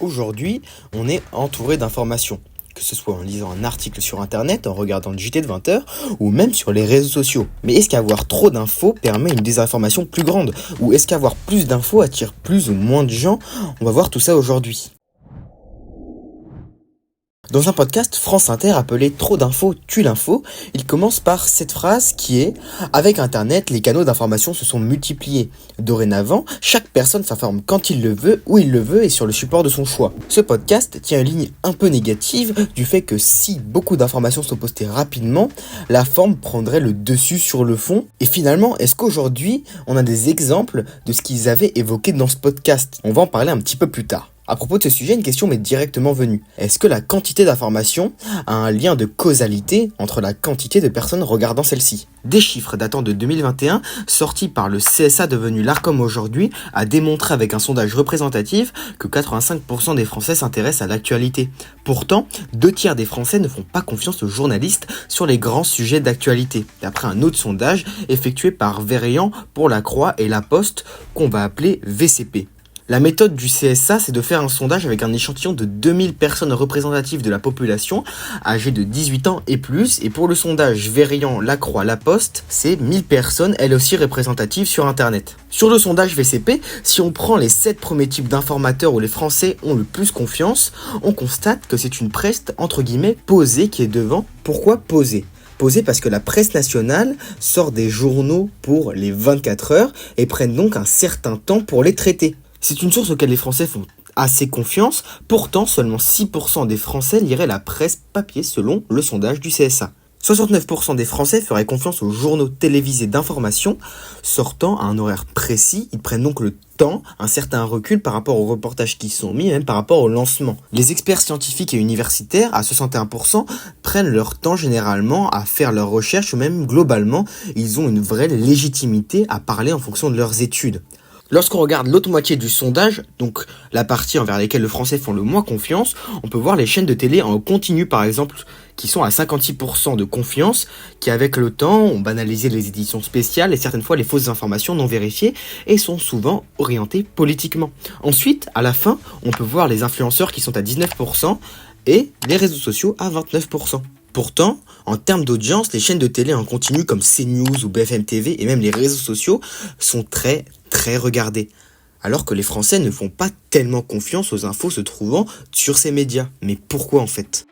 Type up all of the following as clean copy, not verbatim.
Aujourd'hui, on est entouré d'informations, que ce soit en lisant un article sur internet, en regardant le JT de 20h, ou même sur les réseaux sociaux. Mais est-ce qu'avoir trop d'infos permet une désinformation plus grande? Ou est-ce qu'avoir plus d'infos attire plus ou moins de gens? On va voir tout ça aujourd'hui. Dans un podcast France Inter appelé Trop d'infos tue l'info, il commence par cette phrase qui est « Avec Internet, les canaux d'information se sont multipliés. Dorénavant, chaque personne s'informe quand il le veut, où il le veut et sur le support de son choix. » Ce podcast tient une ligne un peu négative du fait que si beaucoup d'informations sont postées rapidement, la forme prendrait le dessus sur le fond. Et finalement, est-ce qu'aujourd'hui, on a des exemples de ce qu'ils avaient évoqué dans ce podcast? On va en parler un petit peu plus tard. À propos de ce sujet, une question m'est directement venue. Est-ce que la quantité d'informations a un lien de causalité entre la quantité de personnes regardant celle-ci? Des chiffres datant de 2021, sortis par le CSA devenu l'ARCOM aujourd'hui, a démontré avec un sondage représentatif que 85% des Français s'intéressent à l'actualité. Pourtant, 2/3 des Français ne font pas confiance aux journalistes sur les grands sujets d'actualité, d'après un autre sondage effectué par Verian pour La Croix et La Poste, qu'on va appeler VCP. La méthode du CSA, c'est de faire un sondage avec un échantillon de 2000 personnes représentatives de la population, âgées de 18 ans et plus, et pour le sondage Verian, La Croix, La Poste, c'est 1000 personnes, elles aussi représentatives sur Internet. Sur le sondage VCP, si on prend les 7 premiers types d'informateurs où les Français ont le plus confiance, on constate que c'est une presse, entre guillemets, posée qui est devant. Pourquoi posée ? Posée parce que la presse nationale sort des journaux pour les 24 heures et prennent donc un certain temps pour les traiter. C'est une source auquel les Français font assez confiance, pourtant seulement 6% des Français liraient la presse papier selon le sondage du CSA. 69% des Français feraient confiance aux journaux télévisés d'information, sortant à un horaire précis, ils prennent donc le temps, un certain recul par rapport aux reportages qui sont mis, et même par rapport au lancement. Les experts scientifiques et universitaires, à 61%, prennent leur temps généralement à faire leurs recherches, ou même globalement, ils ont une vraie légitimité à parler en fonction de leurs études. Lorsqu'on regarde l'autre moitié du sondage, donc la partie envers laquelle les Français font le moins confiance, on peut voir les chaînes de télé en continu par exemple, qui sont à 56% de confiance, qui avec le temps ont banalisé les éditions spéciales et certaines fois les fausses informations non vérifiées et sont souvent orientées politiquement. Ensuite, à la fin, on peut voir les influenceurs qui sont à 19% et les réseaux sociaux à 29%. Pourtant, en termes d'audience, les chaînes de télé en continu comme CNews ou BFM TV et même les réseaux sociaux sont très regardées. Alors que les Français ne font pas tellement confiance aux infos se trouvant sur ces médias. Mais pourquoi en fait ?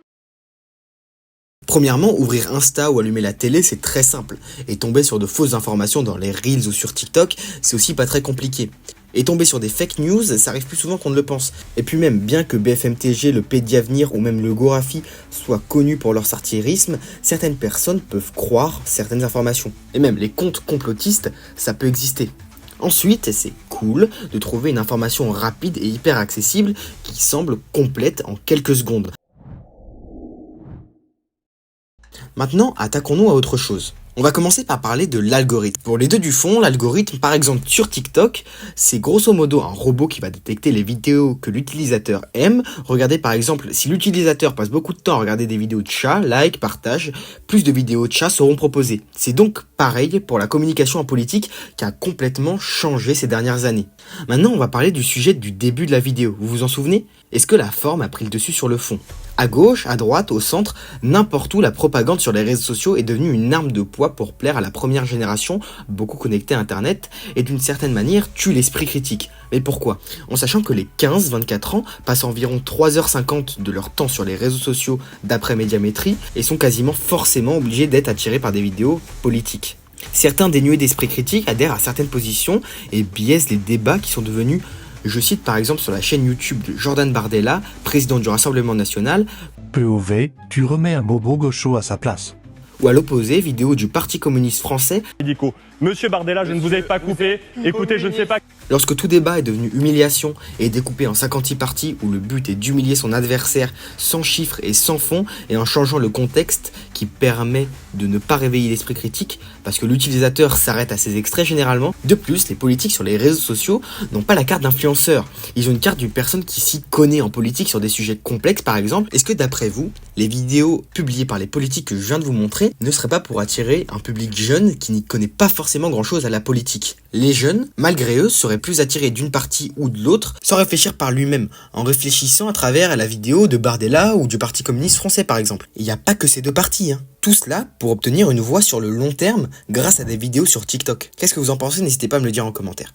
Premièrement, ouvrir Insta ou allumer la télé, c'est très simple. Et tomber sur de fausses informations dans les Reels ou sur TikTok, c'est aussi pas très compliqué. Et tomber sur des fake news, ça arrive plus souvent qu'on ne le pense. Et puis même, bien que BFM-TG, le Pays Avenir ou même le Gorafi soient connus pour leur satirisme, certaines personnes peuvent croire certaines informations. Et même les comptes complotistes, ça peut exister. Ensuite, c'est cool de trouver une information rapide et hyper accessible qui semble complète en quelques secondes. Maintenant, attaquons-nous à autre chose. On va commencer par parler de l'algorithme. Pour les deux du fond, l'algorithme, par exemple sur TikTok, c'est grosso modo un robot qui va détecter les vidéos que l'utilisateur aime. Regardez par exemple, si l'utilisateur passe beaucoup de temps à regarder des vidéos de chats, like, partage, plus de vidéos de chats seront proposées. C'est donc pareil pour la communication en politique qui a complètement changé ces dernières années. Maintenant, on va parler du sujet du début de la vidéo. Vous vous en souvenez ? Est-ce que la forme a pris le dessus sur le fond ? À gauche, à droite, au centre, n'importe où, la propagande sur les réseaux sociaux est devenue une arme de poids pour plaire à la première génération, beaucoup connectée à Internet, et d'une certaine manière tue l'esprit critique. Mais pourquoi ? En sachant que les 15-24 ans passent environ 3h50 de leur temps sur les réseaux sociaux d'après Médiamétrie et sont quasiment forcément obligés d'être attirés par des vidéos politiques. Certains dénués d'esprit critique adhèrent à certaines positions et biaisent les débats qui sont devenus. Je cite par exemple sur la chaîne YouTube de Jordan Bardella, président du Rassemblement National, POV, tu remets un bobo gaucho à sa place. Ou à l'opposé, vidéo du Parti communiste français. Monsieur Bardella, je ne vous ai pas coupé. Écoutez, je ne sais pas. Lorsque tout débat est devenu humiliation et découpé en 56 parties où le but est d'humilier son adversaire sans chiffres et sans fond et en changeant le contexte qui permet de ne pas réveiller l'esprit critique parce que l'utilisateur s'arrête à ces extraits généralement. De plus, les politiques sur les réseaux sociaux n'ont pas la carte d'influenceur. Ils ont une carte d'une personne qui s'y connaît en politique sur des sujets complexes par exemple. Est-ce que d'après vous, les vidéos publiées par les politiques que je viens de vous montrer ne seraient pas pour attirer un public jeune qui n'y connaît pas forcément forcément grand-chose à la politique. Les jeunes, malgré eux, seraient plus attirés d'une partie ou de l'autre sans réfléchir par lui-même, en réfléchissant à travers la vidéo de Bardella ou du Parti communiste français par exemple. Il n'y a pas que ces deux partis, hein. Tout cela pour obtenir une voix sur le long terme grâce à des vidéos sur TikTok. Qu'est-ce que vous en pensez? N'hésitez pas à me le dire en commentaire.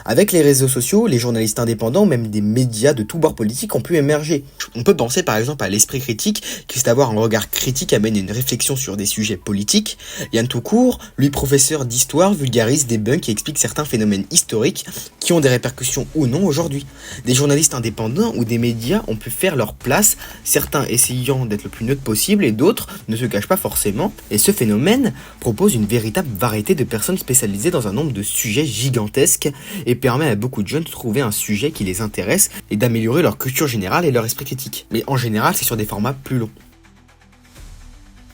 Avec les réseaux sociaux, les journalistes indépendants, même des médias de tous bords politiques ont pu émerger. On peut penser par exemple à l'esprit critique, qui c'est avoir un regard critique amène une réflexion sur des sujets politiques. Yann Toucourt, lui professeur d'histoire, vulgarise, débunk et explique certains phénomènes historiques qui ont des répercussions ou non aujourd'hui. Des journalistes indépendants ou des médias ont pu faire leur place, certains essayant d'être le plus neutre possible et d'autres ne se cachent pas forcément. Et ce phénomène propose une véritable variété de personnes spécialisées dans un nombre de sujets gigantesques et permet à beaucoup de jeunes de trouver un sujet qui les intéresse et d'améliorer leur culture générale et leur esprit critique. Mais en général, c'est sur des formats plus longs.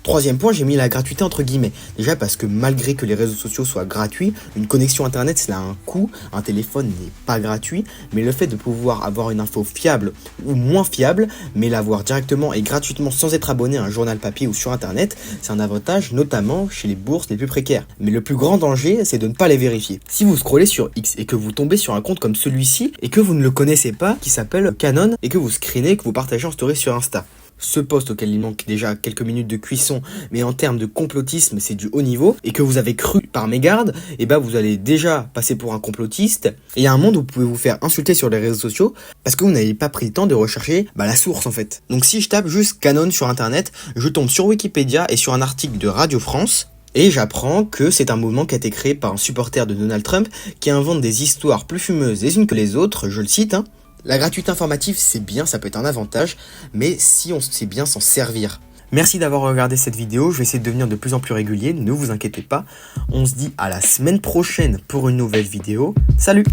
Troisième point, j'ai mis la gratuité entre guillemets. Déjà parce que malgré que les réseaux sociaux soient gratuits, une connexion internet cela a un coût, un téléphone n'est pas gratuit, mais le fait de pouvoir avoir une info fiable ou moins fiable, mais l'avoir directement et gratuitement sans être abonné à un journal papier ou sur internet, c'est un avantage notamment chez les bourses les plus précaires. Mais le plus grand danger, c'est de ne pas les vérifier. Si vous scrollez sur X et que vous tombez sur un compte comme celui-ci et que vous ne le connaissez pas, qui s'appelle Canon, et que vous screenez et que vous partagez en story sur Insta, ce post auquel il manque déjà quelques minutes de cuisson, mais en termes de complotisme, c'est du haut niveau, et que vous avez cru par mégarde, et vous allez déjà passer pour un complotiste. Et il y a un monde où vous pouvez vous faire insulter sur les réseaux sociaux, parce que vous n'avez pas pris le temps de rechercher la source en fait. Donc si je tape juste Canon sur internet, je tombe sur Wikipédia et sur un article de Radio France, et j'apprends que c'est un mouvement qui a été créé par un supporter de Donald Trump, qui invente des histoires plus fumeuses les unes que les autres, je le cite, hein. La gratuité informative, c'est bien, ça peut être un avantage, mais si on sait bien s'en servir. Merci d'avoir regardé cette vidéo, je vais essayer de devenir de plus en plus régulier, ne vous inquiétez pas. On se dit à la semaine prochaine pour une nouvelle vidéo. Salut!